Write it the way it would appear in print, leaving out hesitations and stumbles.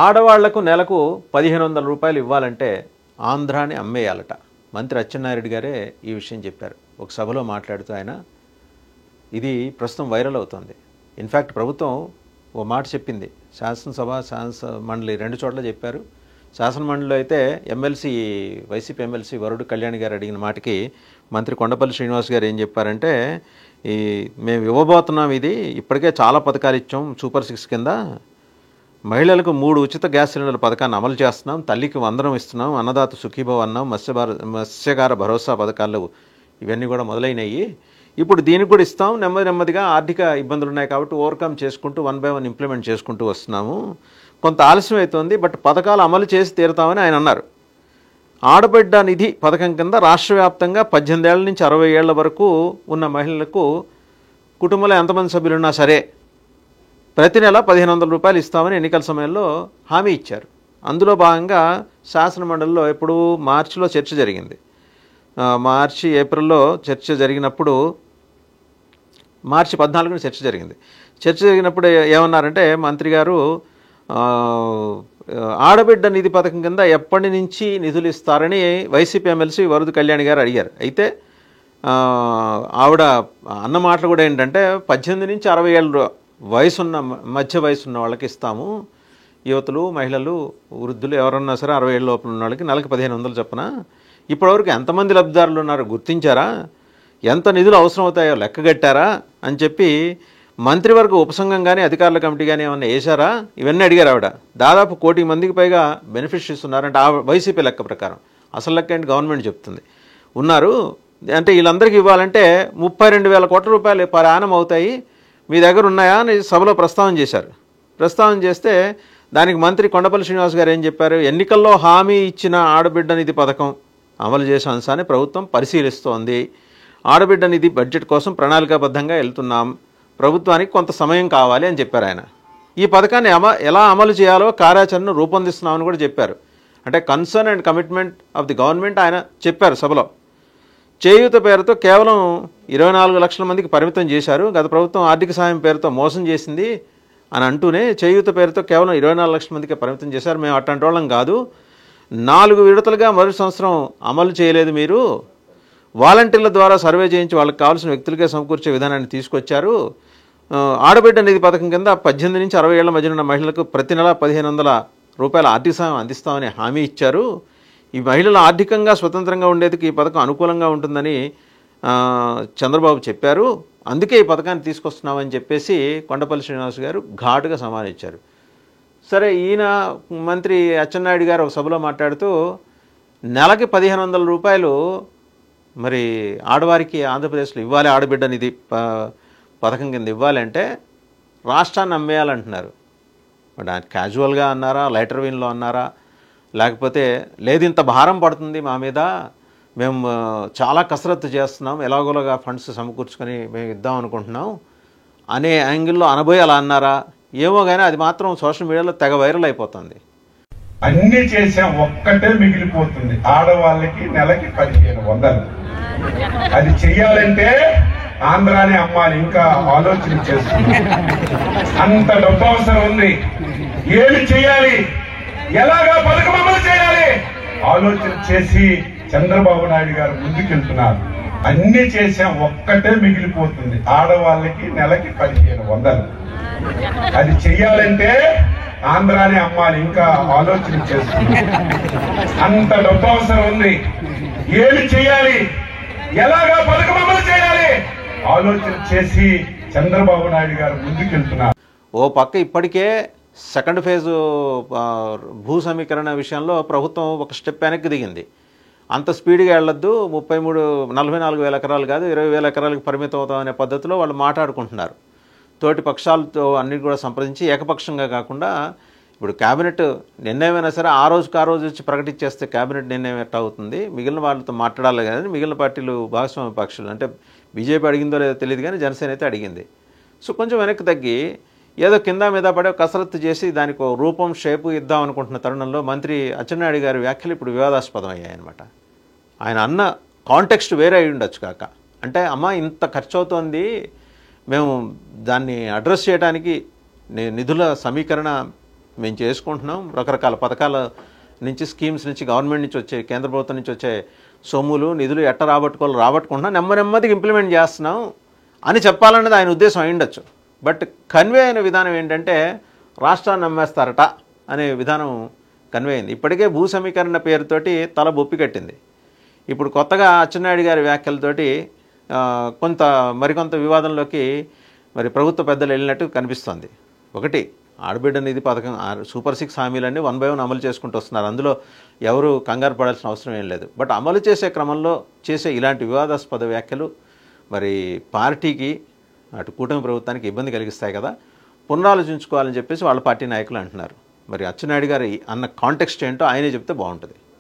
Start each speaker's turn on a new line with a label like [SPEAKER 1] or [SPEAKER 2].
[SPEAKER 1] ఆడవాళ్లకు నెలకు 1500 రూపాయలు ఇవ్వాలంటే ఆంధ్రాని అమ్మేయాలట. మంత్రి అచ్చెన్నాయుడు గారే ఈ విషయం చెప్పారు ఒక సభలో మాట్లాడుతూ. ఆయన ఇది ప్రస్తుతం వైరల్ అవుతుంది. ఇన్ఫ్యాక్ట్ ప్రభుత్వం ఓ మాట చెప్పింది, శాసనసభ మండలి రెండు చోట్ల చెప్పారు. శాసనమండలిలో అయితే వైసీపీ ఎమ్మెల్సీ వరుడు కళ్యాణ్ గారు అడిగిన మాటకి మంత్రి కొండపల్లి శ్రీనివాస్ గారు ఏం చెప్పారంటే, మేము ఇవ్వబోతున్నాం, ఇది ఇప్పటికే చాలా పథకాలు ఇచ్చాం సూపర్ 6 కింద, మహిళలకు 3 ఉచిత గ్యాస్ సిలిండర్ల పథకాన్ని అమలు చేస్తున్నాం, తల్లికి వందనం ఇస్తున్నాం, అన్నదాత సుఖీభవ అన్నాం, మత్స్యకార భరోసా పథకాలు ఇవన్నీ కూడా మొదలైనవి. ఇప్పుడు దీనికి కూడా ఇస్తాం. నెమ్మదిగా ఆర్థిక ఇబ్బందులు ఉన్నాయి కాబట్టి ఓవర్కమ్ చేసుకుంటూ 1 by 1 ఇంప్లిమెంట్ చేసుకుంటూ వస్తున్నాము. కొంత ఆలస్యం అవుతుంది, బట్ పథకాలు అమలు చేసి తీరుతామని ఆయన అన్నారు. ఆడబిడ్డ నిధి పథకం కింద రాష్ట్ర వ్యాప్తంగా 18 ఏళ్ల నుంచి 60 ఏళ్ల వరకు ఉన్న మహిళలకు కుటుంబంలో ఎంతమంది సభ్యులున్నా సరే ప్రతి నెల 1500 రూపాయలు ఇస్తామని ఎన్నికల సమయంలో హామీ ఇచ్చారు. అందులో భాగంగా శాసనమండలిలో ఇప్పుడు మార్చిలో చర్చ జరిగింది. ఏప్రిల్లో చర్చ జరిగినప్పుడు మార్చి 14న చర్చ జరిగింది. చర్చ జరిగినప్పుడు ఏమన్నారంటే మంత్రి గారు, ఆడబిడ్డ నిధి పథకం కింద ఎప్పటి నుంచి నిధులు ఇస్తారని వైసీపీ ఎమ్మెల్సీ వరుడు కళ్యాణ్ గారు అడిగారు. అయితే ఆవిడ అన్న మాటలు కూడా ఏంటంటే 18 నుంచి 60 ఏళ్ళ మధ్య వయసున్న వాళ్ళకి ఇస్తాము, యువతులు, మహిళలు, వృద్ధులు ఎవరన్నా సరే 60 ఏళ్ళ లోపల ఉన్న వాళ్ళకి నెలకు 1500 చొప్పున. ఇప్పటివరకు ఎంతమంది లబ్ధిదారులు ఉన్నారో గుర్తించారా, ఎంత నిధులు అవసరం అవుతాయో లెక్కగట్టారా అని చెప్పి మంత్రివర్గ ఉపసంఘం కానీ అధికారుల కమిటీ కానీ ఏమన్నా వేశారా, ఇవన్నీ అడిగారు ఆవిడ. దాదాపు 1 కోటి మందికి పైగా బెనిఫిషరీస్ ఉన్నారంటే ఆ వైసీపీ లెక్క ప్రకారం, అసలు లెక్క ఏంటి గవర్నమెంట్ చెప్తుంది, ఉన్నారు. అంటే వీళ్ళందరికీ ఇవ్వాలంటే 32,000 కోట్ల రూపాయలు పర్ యానం అవుతాయి, మీ దగ్గర ఉన్నాయా అని సభలో ప్రస్తావన చేశారు. ప్రస్తావన చేస్తే దానికి మంత్రి కొండపల్లి శ్రీనివాస్ గారు ఏం చెప్పారు, ఎన్నికల్లో హామీ ఇచ్చిన ఆడబిడ్డ నిధి పథకం అమలు చేసే అంశాన్ని ప్రభుత్వం పరిశీలిస్తోంది, ఆడబిడ్డ నిధి బడ్జెట్ కోసం ప్రణాళికాబద్ధంగా వెళ్తున్నాం, ప్రభుత్వానికి కొంత సమయం కావాలి అని చెప్పారు ఆయన. ఈ పథకాన్ని ఎలా అమలు చేయాలో కార్యాచరణను రూపొందిస్తున్నామని కూడా చెప్పారు. అంటే concern and commitment of the government ఆయన చెప్పారు సభలో. చేయూత పేరుతో కేవలం 24 లక్షల మందికి పరిమితం చేశారు, గత ప్రభుత్వం ఆర్థిక సాయం పేరుతో మోసం చేసింది అని అంటూనే చేయూత పేరుతో కేవలం 24 లక్షల మందికి పరిమితం చేశారు, మేము అట్లాంటి వాళ్ళం కాదు, 4 విడతలుగా మొదటి సంవత్సరం అమలు చేయలేదు, మీరు వాలంటీర్ల ద్వారా సర్వే చేయించి వాళ్ళకి కావాల్సిన వ్యక్తులకే సమకూర్చే విధానాన్ని తీసుకొచ్చారు, ఆడబిడ్డ నిధి పథకం కింద 18 నుంచి 60 ఏళ్ల మధ్య ఉన్న మహిళలకు ప్రతి నెల 1500 రూపాయల ఆర్థిక సాయం అందిస్తామని హామీ ఇచ్చారు, ఈ మహిళలు ఆర్థికంగా స్వతంత్రంగా ఉండేందుకు ఈ పథకం అనుకూలంగా ఉంటుందని చంద్రబాబు చెప్పారు, అందుకే ఈ పథకాన్ని తీసుకొస్తున్నామని చెప్పేసి కొండపల్లి శ్రీనివాస్ గారు ఘాటుగా సమాధానించారు. సరే, ఈయన మంత్రి అచ్చెన్నాయుడు గారు ఒక సభలో మాట్లాడుతూ నెలకి 1500 రూపాయలు మరి ఆడవారికి ఆంధ్రప్రదేశ్లో ఇవ్వాలి, ఆడబిడ్డ నిధి పథకం కింద ఇవ్వాలంటే రాష్ట్రాన్ని అమ్మేయాలంటున్నారు. మరి క్యాజువల్గా అన్నారా, లైటర్ వీన్లో అన్నారా, లేకపోతే లేదు ఇంత భారం పడుతుంది మా మీద, మేము చాలా కసరత్తు చేస్తున్నాం, ఎలాగోలాగా ఫండ్స్ సమకూర్చుకొని మేము ఇద్దాం అనుకుంటున్నాం అనే యాంగిల్లో అనబోయి అలా అన్నారా ఏమో, కానీ అది మాత్రం సోషల్ మీడియాలో తెగ వైరల్ అయిపోతుంది.
[SPEAKER 2] అన్ని చేసాం, ఒక్కటే మిగిలిపోతుంది, ఆడవాళ్ళకి నెలకి 1500. అది చెయ్యాలంటే ఆంధ్రాని అమ్మాలి, ఇంకా ఆలోచన చేస్తుంది, అంత డబ్బు అవసరం ఉంది, ఏమి చేయాలి, ఎలాగా పథకం అమలు చేయాలి ఆలోచన చేసి చంద్రబాబు నాయుడు గారు ముందుకెళ్తున్నారు. అన్ని చేసాం, ఒక్కటే మిగిలిపోతుంది, ఆడవాళ్ళకి నెలకి 1500. అది చెయ్యాలంటే ఆంధ్రాని అమ్మాలి, ఇంకా ఆలోచన చేస్తుంది, అంత డబ్బు అవసరం ఉంది, ఏమి చేయాలి, ఎలాగా పథకం అమలు చేయాలి ఆలోచన చేసి చంద్రబాబు నాయుడు గారు ముందుకెళ్తున్నారు.
[SPEAKER 1] ఓ పక్క ఇప్పటికే సెకండ్ ఫేజు భూ సమీకరణ విషయంలో ప్రభుత్వం ఒక స్టెప్ వెనక్కి దిగింది. అంత స్పీడ్గా వెళ్ళొద్దు, 44,000 ఎకరాలు కాదు 20,000 ఎకరాలకు పరిమితం అవుతామనే పద్ధతిలో వాళ్ళు మాట్లాడుకుంటున్నారు. తోటి పక్షాలతో అన్నిటి కూడా సంప్రదించి ఏకపక్షంగా కాకుండా ఇప్పుడు క్యాబినెట్ నిర్ణయమైనా సరే ఆ రోజు వచ్చి ప్రకటించేస్తే క్యాబినెట్ నిర్ణయం ఎట్లా అవుతుంది, మిగిలిన వాళ్ళతో మాట్లాడాలి కానీ మిగిలిన పార్టీలు భాగస్వామ్య పక్షులు అంటే బీజేపీ అడిగిందో లేదో తెలియదు కానీ జనసేన అయితే అడిగింది. సో కొంచెం వెనక్కి తగ్గి ఏదో కింద మీద పడే కసరత్తు చేసి దానికి రూపం షేపు ఇద్దాం అనుకుంటున్న తరుణంలో మంత్రి అచ్చెన్నాయుడు గారి వ్యాఖ్యలు ఇప్పుడు వివాదాస్పదం అయ్యాయన్నమాట. ఆయన అన్న కాంటెక్స్ట్ వేరే అయి ఉండొచ్చు కాక, అంటే అమ్మ ఇంత ఖర్చు అవుతోంది, మేము దాన్ని అడ్రస్ చేయడానికి నిధుల సమీకరణ మేము చేసుకుంటున్నాం, రకరకాల పథకాల నుంచి, స్కీమ్స్ నుంచి, గవర్నమెంట్ నుంచి వచ్చే, కేంద్ర ప్రభుత్వం నుంచి వచ్చే సొమ్ములు నిధులు ఎట్ట రాబట్టుకుంటున్నాం, నెమ్మదిగా ఇంప్లిమెంట్ చేస్తున్నాం అని చెప్పాలన్నది ఆయన ఉద్దేశం అయి ఉండొచ్చు. బట్ కన్వే అయిన విధానం ఏంటంటే రాష్ట్రాన్ని అమ్మేస్తారట అనే విధానం కన్వే అయింది. ఇప్పటికే భూ సమీకరణ పేరుతోటి తల బొప్పి కట్టింది. ఇప్పుడు కొత్తగా అచ్చెన్నాయుడు గారి వ్యాఖ్యలతోటి మరికొంత వివాదంలోకి మరి ప్రభుత్వ పెద్దలు వెళ్ళినట్టు కనిపిస్తోంది. ఒకటి, ఆడబిడ్డ నిధి పథకం, సూపర్ 6 హామీలన్నీ 1 by 1 అమలు చేసుకుంటూ వస్తున్నారు. అందులో ఎవరు కంగారు పడాల్సిన అవసరం ఏం లేదు. బట్ అమలు చేసే క్రమంలో చేసే ఇలాంటి వివాదాస్పద వ్యాఖ్యలు మరి పార్టీకి, అటు కూటమి ప్రభుత్వానికి ఇబ్బంది కలిగిస్తాయి కదా, పునరాలోచించుకోవాలని చెప్పేసి వాళ్ళ పార్టీ నాయకులు అంటున్నారు. మరి అచ్చెన్నాయుడు గారు అన్న కాంటెక్స్ట్ ఏంటో ఆయనే చెప్తే బాగుంటుంది.